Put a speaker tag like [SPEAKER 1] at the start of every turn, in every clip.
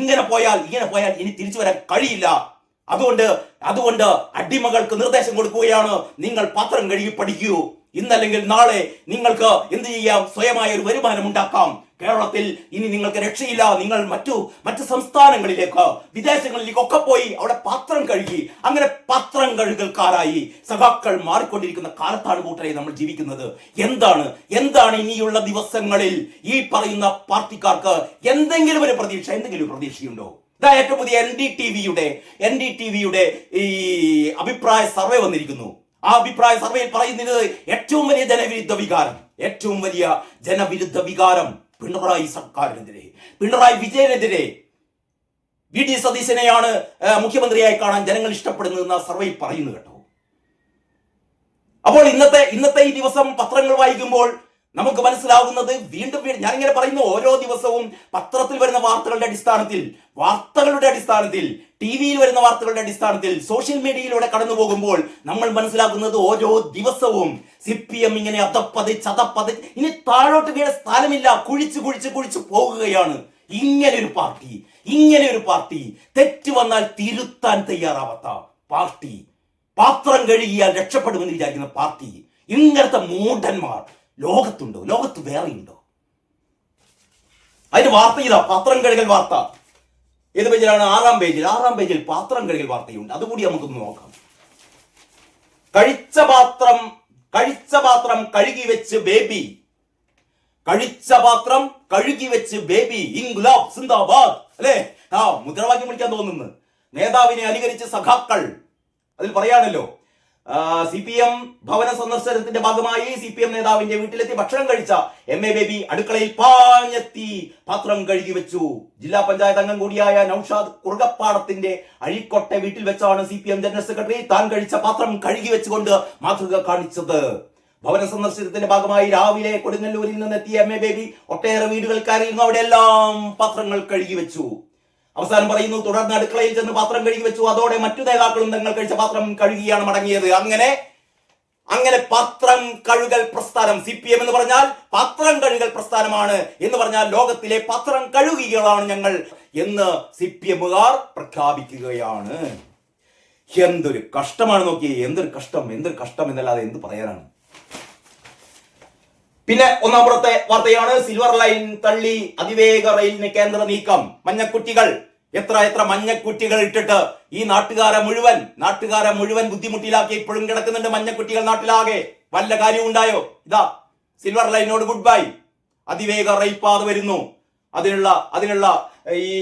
[SPEAKER 1] ഇങ്ങനെ പോയാൽ ഇനി തിരിച്ചു വരാൻ കഴിയില്ല. അതുകൊണ്ട് അടിമകൾക്ക് നിർദ്ദേശം കൊടുക്കുകയാണ്, നിങ്ങൾ പാത്രം കഴുകി പഠിക്കൂ. ഇന്നല്ലെങ്കിൽ നാളെ നിങ്ങൾക്ക് എന്ത് ചെയ്യാം, സ്വയമായ ഒരു വരുമാനം ഉണ്ടാക്കാം. കേരളത്തിൽ ഇനി നിങ്ങൾക്ക് രക്ഷയില്ല. നിങ്ങൾ മറ്റു സംസ്ഥാനങ്ങളിലേക്ക്, വിദേശങ്ങളിലേക്കൊക്കെ പോയി അവിടെ പാത്രം കഴുകി, അങ്ങനെ പാത്രം കഴുകൽക്കാരായി സഖാക്കൾ മാറിക്കൊണ്ടിരിക്കുന്ന കാലത്താണ് കൂട്ടരെ നമ്മൾ ജീവിക്കുന്നത്. എന്താണ് ഇനിയുള്ള ദിവസങ്ങളിൽ ഈ പറയുന്ന പാർട്ടിക്കാർക്ക് എന്തെങ്കിലും ഒരു പ്രതീക്ഷയുണ്ടോ? ഇതാ ഏറ്റവും പുതിയ NDTVയുടെ ഈ അഭിപ്രായ സർവേ വന്നിരിക്കുന്നു. ആ അഭിപ്രായ സർവേയിൽ പറയുന്നത് ഏറ്റവും വലിയ ജനവിരുദ്ധ വികാരം പിണറായി സർക്കാരിനെതിരെ, പിണറായി വിജയനെതിരെ, VD സതീശനെയാണ് മുഖ്യമന്ത്രിയായി കാണാൻ ജനങ്ങൾ ഇഷ്ടപ്പെടുന്നതെന്ന് സർവേയിൽ പറയുന്നു കേട്ടോ. അപ്പോൾ ഇന്നത്തെ ഈ ദിവസം പത്രങ്ങൾ വായിക്കുമ്പോൾ നമുക്ക് മനസ്സിലാവുന്നത് വീണ്ടും ഞാനിങ്ങനെ പറയുന്നു, ഓരോ ദിവസവും പത്രത്തിൽ വരുന്ന വാർത്തകളുടെ അടിസ്ഥാനത്തിൽ TV-യിൽ വരുന്ന വാർത്തകളുടെ അടിസ്ഥാനത്തിൽ സോഷ്യൽ മീഡിയയിലൂടെ കടന്നു പോകുമ്പോൾ നമ്മൾ മനസ്സിലാക്കുന്നത് ഓരോ ദിവസവും CPM ഇങ്ങനെ അതപ്പതിച്ച് ഇനി താഴോട്ട് വീഴ സ്ഥലമില്ല, കുഴിച്ചു പോകുകയാണ്. ഇങ്ങനെ ഒരു പാർട്ടി തെറ്റ് വന്നാൽ തിരുത്താൻ തയ്യാറാവാത്ത പാർട്ടി, പാത്രം കഴുകിയാൽ രക്ഷപ്പെടുമെന്ന് വിചാരിക്കുന്ന പാർട്ടി, ഇങ്ങനത്തെ മൂഢന്മാർ ലോകത്ത് വേറെയുണ്ടോ? അതിന് വാർത്ത ഇതാ, പാത്രം കഴുകൽ വാർത്ത. ഏത് പേജിലാണ്? 6-ാം പേജിൽ പാത്രം കഴുകൽ വാർത്തയുണ്ട്. അതുകൂടി നമുക്കൊന്ന് നോക്കാം. കഴിച്ച പാത്രം കഴുകി വെച്ച് ബേബി ഇൻകുലാബ് സിന്ദാബാദ് അല്ലേ? മുദ്രാവാക്യം വിളിക്കാൻ തോന്നുന്നു. നേതാവിനെ അനുകരിച്ച് സഖാക്കൾ. അതിൽ പറയാണല്ലോ, CPM ഭവന സന്ദർശനത്തിന്റെ ഭാഗമായി CPM നേതാവിന്റെ വീട്ടിലെത്തി ഭക്ഷണം കഴിച്ച MA ബേബി അടുക്കളയിൽ പാഞ്ഞെത്തി പാത്രം കഴുകി വെച്ചു. ജില്ലാ പഞ്ചായത്ത് അംഗം കൂടിയായ നൌഷാദ് കുറുകപ്പാടത്തിന്റെ അഴീക്കോട്ടെ വീട്ടിൽ വെച്ചാണ് CPM ജനറൽ സെക്രട്ടറി താൻ കഴിച്ച പാത്രം കഴുകി വെച്ചുകൊണ്ട് മാതൃക കാണിച്ചത്. ഭവന സന്ദർശനത്തിന്റെ ഭാഗമായി രാവിലെ കൊടുങ്ങല്ലൂരിൽ നിന്നെത്തിയ MA ബേബി ഒട്ടേറെ വീടുകൾ കയറിയിരുന്നു. അവിടെ എല്ലാം പാത്രങ്ങൾ കഴുകി വെച്ചു. അവസാനം പറയുന്നു, തുടർന്ന് അടുക്കളയിൽ ചെന്ന് പാത്രം കഴുകി വെച്ചു. അതോടെ മറ്റു നേതാക്കളും തങ്ങൾ കഴിച്ച പാത്രം കഴുകിയാണ് മടങ്ങിയത്. അങ്ങനെ പാത്രം കഴുകൽ പ്രസ്ഥാനം, CPM എന്ന് പറഞ്ഞാൽ പാത്രം കഴുകൽ പ്രസ്ഥാനമാണ് എന്ന് പറഞ്ഞാൽ ലോകത്തിലെ പാത്രം കഴുകികളാണ് ഞങ്ങൾ എന്ന് CPM-കാർ പ്രഖ്യാപിക്കുകയാണ്. എന്തൊരു കഷ്ടമാണ് നോക്കിയേ, എന്തൊരു കഷ്ടം എന്നല്ലാതെ എന്ത് പറയാനാണ്. പിന്നെ ഒന്നാമത്തെ വാർത്തയാണ്, സിൽവർ ലൈൻ തള്ളി അതിവേഗ റെയിലിന് കേന്ദ്ര നീക്കം. മഞ്ഞക്കുറ്റികൾ, എത്ര മഞ്ഞക്കുറ്റികൾ ഇട്ടിട്ട് ഈ നാട്ടുകാരെ മുഴുവൻ ബുദ്ധിമുട്ടിലാക്കി ഇപ്പോഴും കിടക്കുന്നുണ്ട് മഞ്ഞക്കുറ്റികൾ നാട്ടിലാകെ. വല്ല കാര്യവും ഉണ്ടായോ? ഇതാ സിൽവർ ലൈനോട് ഗുഡ് ബൈ. അതിവേഗ റെയിൽ പാത വരുന്നു. അതിനുള്ള ഈ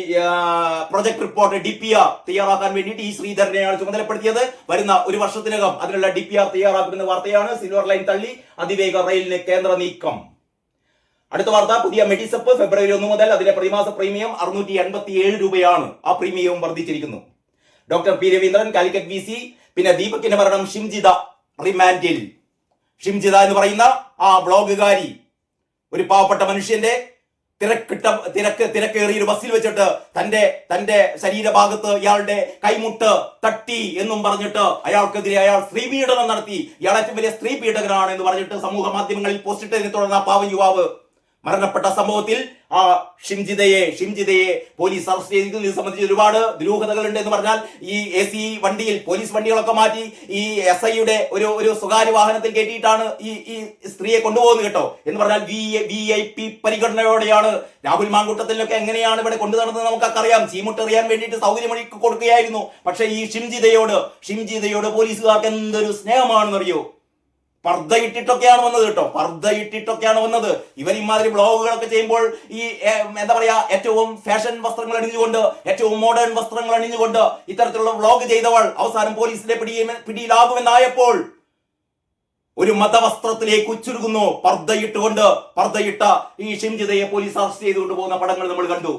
[SPEAKER 1] പ്രൊജക്ട് റിപ്പോർട്ട് DPR തയ്യാറാക്കാൻ വേണ്ടിയിട്ട് ശ്രീധരനെയാണ് ചുമതലപ്പെടുത്തിയത്. വരുന്ന ഒരു വർഷത്തിനകം അതിനുള്ള DPR തയ്യാറാക്കുമെന്ന വാർത്തയാണ്. സിൽവർ ലൈൻ തള്ളി അതിവേഗ റെയിലിന് കേന്ദ്ര നീക്കം. അടുത്ത വാർത്ത, പുതിയ മെഡിസെപ്പ് ഫെബ്രുവരി 1 മുതൽ അതിന്റെ പ്രതിമാസ പ്രീമിയം 687 രൂപയാണ്. ആ പ്രീമിയവും വർദ്ധിച്ചിരിക്കുന്നു. Doctor P. Raveendran Calicut VC, പിന്നെ ദീപകിന്റെ മരണം ഷിംജിത റിമാൻഡിൽ. ഷിംജിത എന്ന് പറയുന്ന ആ ബ്ലോഗുകാരി ഒരു പാവപ്പെട്ട മനുഷ്യന്റെ തിരക്കേറിയ ഒരു ബസ്സിൽ വെച്ചിട്ട് തന്റെ ശരീരഭാഗത്ത് ഇയാളുടെ കൈമുട്ട് തട്ടി എന്നും പറഞ്ഞിട്ട് അയാൾക്കെതിരെ അയാൾ സ്ത്രീ പീഡനം നടത്തി, ഇയാൾ ഏറ്റവും വലിയ സ്ത്രീ പീഡകനാണ് എന്ന് പറഞ്ഞിട്ട് സമൂഹ മാധ്യമങ്ങളിൽ പോസ്റ്റ് ഇട്ടതിനെ തുടർന്ന് ആ പാവം യുവാവ് മരണപ്പെട്ട സംഭവത്തിൽ ആ ഷിംജിതയെ പോലീസ് അറസ്റ്റ് ചെയ്തിരിക്കുന്നു. ഇത് സംബന്ധിച്ച് ഒരുപാട് ദുരൂഹതകളുണ്ട്. എന്ന് പറഞ്ഞാൽ ഈ AC വണ്ടിയിൽ പോലീസ് വണ്ടികളൊക്കെ മാറ്റി ഈ SIയുടെ ഒരു സ്വകാര്യ വാഹനത്തിൽ കയറ്റിയിട്ടാണ് ഈ സ്ത്രീയെ കൊണ്ടുപോകുന്നത് കേട്ടോ. എന്ന് പറഞ്ഞാൽ VIP പരിഗണനയോടെയാണ്. രാഹുൽ മാങ്കൂട്ടത്തിലൊക്കെ എങ്ങനെയാണ് ഇവിടെ കൊണ്ടു നടന്നത് നമുക്കൊക്കെ അറിയാം. ചീമുട്ടെറിയാൻ വേണ്ടിയിട്ട് സൗകര്യമൊഴി കൊടുക്കുകയായിരുന്നു. പക്ഷെ ഈ ഷിംജിതയോട് പോലീസുകാർക്ക് എന്തൊരു സ്നേഹമാണെന്നറിയോ? പർദ്ദയിട്ടിട്ടൊക്കെയാണ് വന്നത് കേട്ടോ, പർദ്ദയിട്ടിട്ടൊക്കെയാണ് വന്നത്. ഇവർ ഇമാതിരി ബ്ലോഗുകളൊക്കെ ചെയ്യുമ്പോൾ ഈ എന്താ പറയാ, ഏറ്റവും ഫാഷൻ വസ്ത്രങ്ങൾ അണിഞ്ഞുകൊണ്ട്, ഏറ്റവും മോഡേൺ വസ്ത്രങ്ങൾ അണിഞ്ഞുകൊണ്ട് ഇത്തരത്തിലുള്ള വ്ലോഗ് ചെയ്തവൾ അവസാനം പോലീസിന്റെ പിടിയിലാകുമെന്നായപ്പോൾ ഒരു മതവസ്ത്രത്തിലേക്ക് ഉച്ചുരുകുന്നു. പർദ്ദയിട്ട ഈ ഷിംജിതയെ പോലീസ് അറസ്റ്റ് ചെയ്തുകൊണ്ട് പോകുന്ന പടങ്ങൾ നമ്മൾ കണ്ടു.